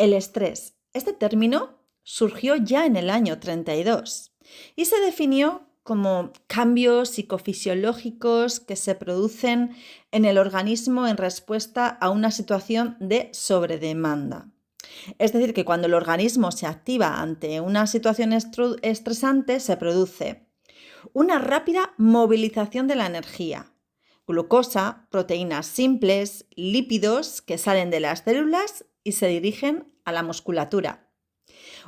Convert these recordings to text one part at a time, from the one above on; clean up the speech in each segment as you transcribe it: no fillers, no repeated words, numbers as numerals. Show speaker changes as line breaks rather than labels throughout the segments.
El estrés. Este término surgió ya en el año 32 y se definió como cambios psicofisiológicos que se producen en el organismo en respuesta a una situación de sobredemanda. Es decir, que cuando el organismo se activa ante una situación estresante, se produce una rápida movilización de la energía, glucosa, proteínas simples, lípidos que salen de las células y se dirigen a la musculatura.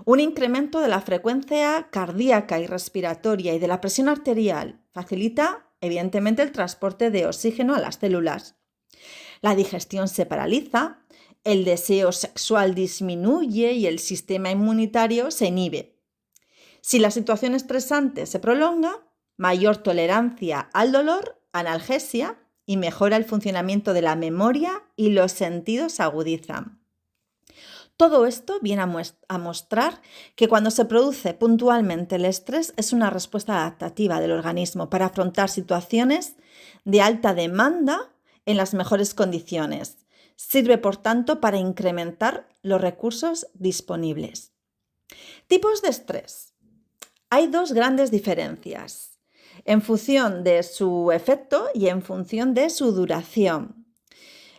Un incremento de la frecuencia cardíaca y respiratoria y de la presión arterial facilita, evidentemente, el transporte de oxígeno a las células. La digestión se paraliza, el deseo sexual disminuye y el sistema inmunitario se inhibe. Si la situación estresante se prolonga, mayor tolerancia al dolor, analgesia y mejora el funcionamiento de la memoria y los sentidos se agudizan. Todo esto viene a mostrar que cuando se produce puntualmente el estrés es una respuesta adaptativa del organismo para afrontar situaciones de alta demanda en las mejores condiciones. Sirve, por tanto, para incrementar los recursos disponibles. Tipos de estrés. Hay dos grandes diferencias en función de su efecto y en función de su duración.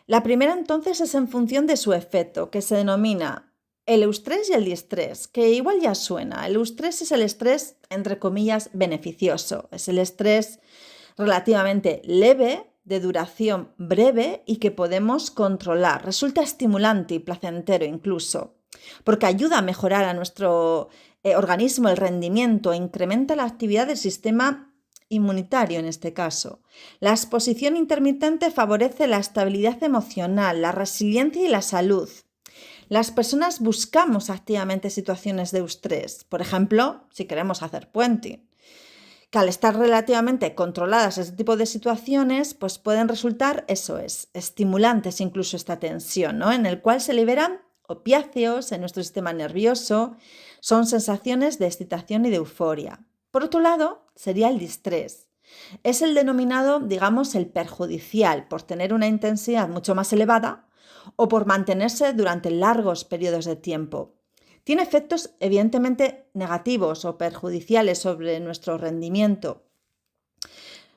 La primera entonces es en función de su efecto, que se denomina el eustrés y el distrés, que igual ya suena. El eustrés es el estrés, entre comillas, beneficioso. Es el estrés relativamente leve, de duración breve y que podemos controlar. Resulta estimulante y placentero incluso, porque ayuda a mejorar a nuestro organismo el rendimiento e incrementa la actividad del sistema inmunitario en este caso. La exposición intermitente favorece la estabilidad emocional, la resiliencia y la salud. Las personas buscamos activamente situaciones de eustrés, por ejemplo, si queremos hacer puenting, que al estar relativamente controladas este tipo de situaciones, pues pueden resultar, estimulantes incluso esta tensión, ¿no? En el cual se liberan opiáceos en nuestro sistema nervioso, son sensaciones de excitación y de euforia. Por otro lado, sería el distrés. Es el denominado, digamos, el perjudicial, por tener una intensidad mucho más elevada o por mantenerse durante largos periodos de tiempo. Tiene efectos evidentemente negativos o perjudiciales sobre nuestro rendimiento,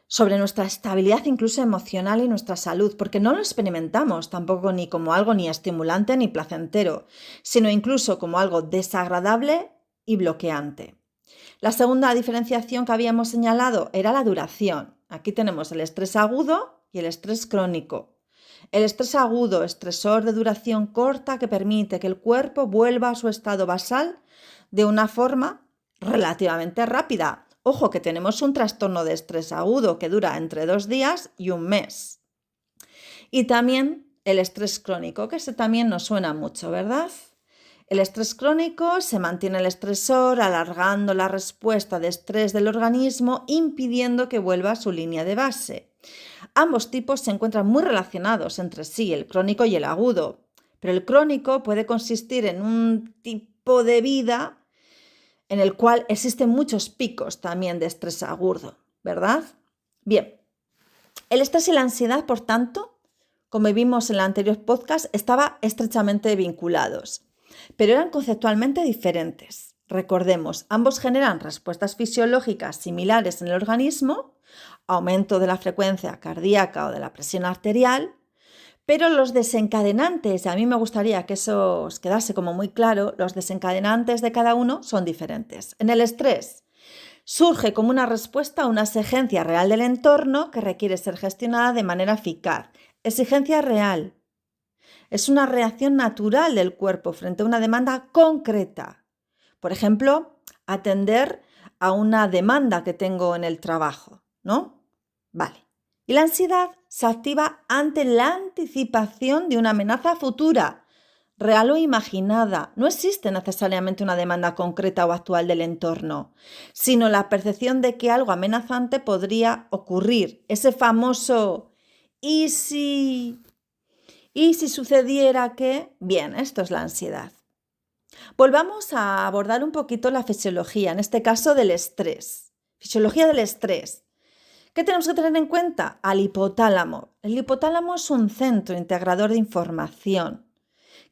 sobre nuestra estabilidad incluso emocional y nuestra salud, porque no lo experimentamos tampoco ni como algo ni estimulante ni placentero, sino incluso como algo desagradable y bloqueante. La segunda diferenciación que habíamos señalado era la duración. Aquí tenemos el estrés agudo y el estrés crónico. El estrés agudo, estresor de duración corta que permite que el cuerpo vuelva a su estado basal de una forma relativamente rápida. Ojo, que tenemos un trastorno de estrés agudo que dura entre 2 días y un mes. Y también el estrés crónico, que ese también nos suena mucho, ¿verdad? El estrés crónico se mantiene el estresor alargando la respuesta de estrés del organismo, impidiendo que vuelva a su línea de base. Ambos tipos se encuentran muy relacionados entre sí, el crónico y el agudo, pero el crónico puede consistir en un tipo de vida en el cual existen muchos picos también de estrés agudo, ¿verdad? Bien, el estrés y la ansiedad, por tanto, como vimos en el anterior podcast, estaban estrechamente vinculados, pero eran conceptualmente diferentes. Recordemos, ambos generan respuestas fisiológicas similares en el organismo, aumento de la frecuencia cardíaca o de la presión arterial, pero los desencadenantes, a mí me gustaría que eso os quedase como muy claro, los desencadenantes de cada uno son diferentes. En el estrés surge como una respuesta a una exigencia real del entorno que requiere ser gestionada de manera eficaz. Exigencia real. Es una reacción natural del cuerpo frente a una demanda concreta. Por ejemplo, atender a una demanda que tengo en el trabajo, ¿no? Vale. Y la ansiedad se activa ante la anticipación de una amenaza futura, real o imaginada. No existe necesariamente una demanda concreta o actual del entorno, sino la percepción de que algo amenazante podría ocurrir. Ese famoso ¿y si sucediera que? Bien, esto es la ansiedad. Volvamos a abordar un poquito la fisiología, en este caso del estrés. Fisiología del estrés. ¿Qué tenemos que tener en cuenta? Al hipotálamo. El hipotálamo es un centro integrador de información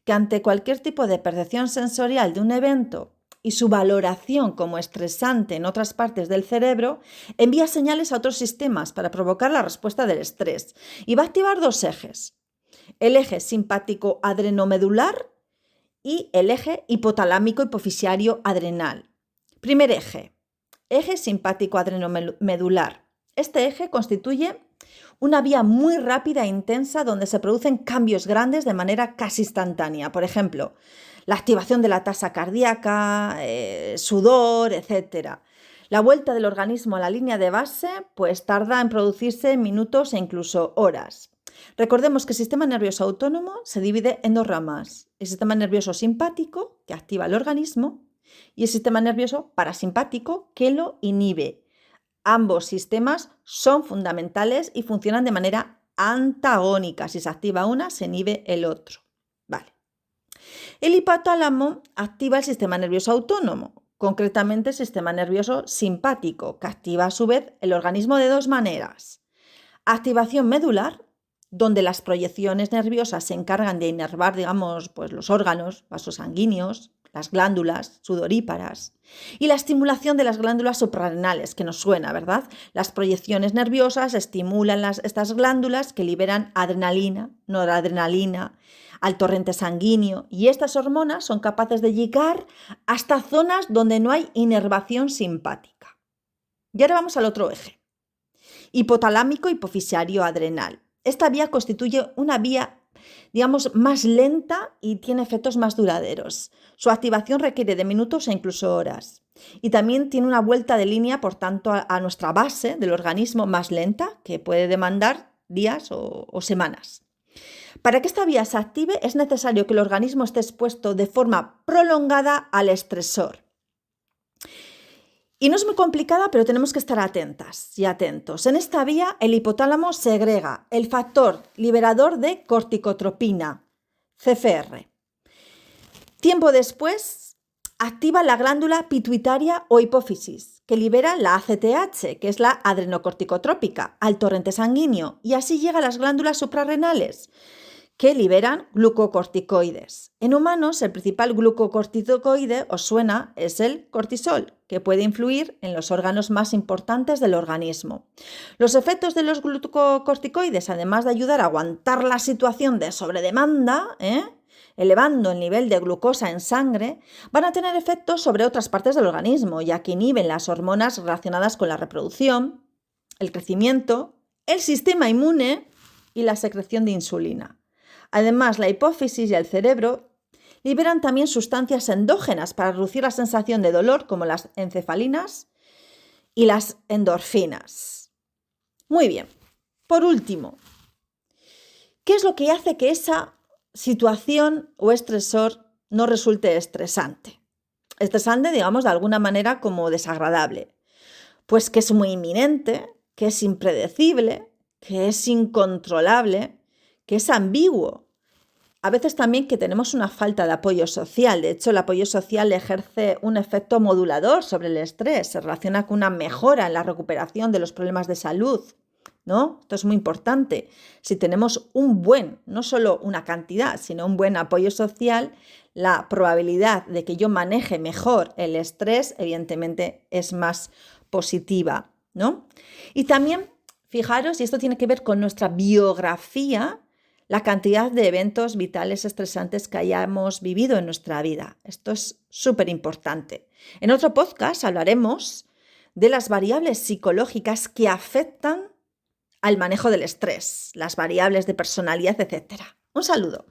que ante cualquier tipo de percepción sensorial de un evento y su valoración como estresante en otras partes del cerebro, envía señales a otros sistemas para provocar la respuesta del estrés y va a activar dos ejes: el eje simpático adrenomedular y el eje hipotalámico hipofisario adrenal. Primer eje, eje simpático adrenomedular. Este eje constituye una vía muy rápida e intensa donde se producen cambios grandes de manera casi instantánea. Por ejemplo, la activación de la tasa cardíaca, sudor, etc. La vuelta del organismo a la línea de base pues tarda en producirse minutos e incluso horas. Recordemos que el sistema nervioso autónomo se divide en dos ramas: el sistema nervioso simpático, que activa el organismo, y el sistema nervioso parasimpático, que lo inhibe. Ambos sistemas son fundamentales y funcionan de manera antagónica. Si se activa una, se inhibe el otro. Vale. El hipotálamo activa el sistema nervioso autónomo, concretamente el sistema nervioso simpático, que activa a su vez el organismo de dos maneras: activación medular, donde las proyecciones nerviosas se encargan de inervar, pues los órganos, vasos sanguíneos, las glándulas sudoríparas, y la estimulación de las glándulas suprarrenales, que nos suena, ¿verdad? Las proyecciones nerviosas estimulan estas glándulas que liberan adrenalina, noradrenalina, al torrente sanguíneo, y estas hormonas son capaces de llegar hasta zonas donde no hay inervación simpática. Y ahora vamos al otro eje: hipotalámico hipofisario adrenal. Esta vía constituye una vía, más lenta y tiene efectos más duraderos. Su activación requiere de minutos e incluso horas. Y también tiene una vuelta de línea, por tanto, a nuestra base del organismo más lenta, que puede demandar días o semanas. Para que esta vía se active es necesario que el organismo esté expuesto de forma prolongada al estresor. Y no es muy complicada, pero tenemos que estar atentas y atentos. En esta vía, el hipotálamo segrega el factor liberador de corticotropina, CFR. Tiempo después, activa la glándula pituitaria o hipófisis, que libera la ACTH, que es la adrenocorticotrópica, al torrente sanguíneo, y así llega a las glándulas suprarrenales, que liberan glucocorticoides. En humanos, el principal glucocorticoide, os suena, es el cortisol, que puede influir en los órganos más importantes del organismo. Los efectos de los glucocorticoides, además de ayudar a aguantar la situación de sobredemanda, elevando el nivel de glucosa en sangre, van a tener efectos sobre otras partes del organismo, ya que inhiben las hormonas relacionadas con la reproducción, el crecimiento, el sistema inmune y la secreción de insulina. Además, la hipófisis y el cerebro liberan también sustancias endógenas para reducir la sensación de dolor, como las encefalinas y las endorfinas. Muy bien. Por último, ¿qué es lo que hace que esa situación o estresor no resulte estresante? Estresante, de alguna manera como desagradable. Pues que es muy inminente, que es impredecible, que es incontrolable, que es ambiguo. A veces también que tenemos una falta de apoyo social. De hecho, el apoyo social ejerce un efecto modulador sobre el estrés. Se relaciona con una mejora en la recuperación de los problemas de salud, ¿no? Esto es muy importante. Si tenemos no solo una cantidad, sino un buen apoyo social, la probabilidad de que yo maneje mejor el estrés, evidentemente, es más positiva, ¿no? Y también, fijaros, y esto tiene que ver con nuestra biografía, la cantidad de eventos vitales estresantes que hayamos vivido en nuestra vida. Esto es súper importante. En otro podcast hablaremos de las variables psicológicas que afectan al manejo del estrés, las variables de personalidad, etc. Un saludo.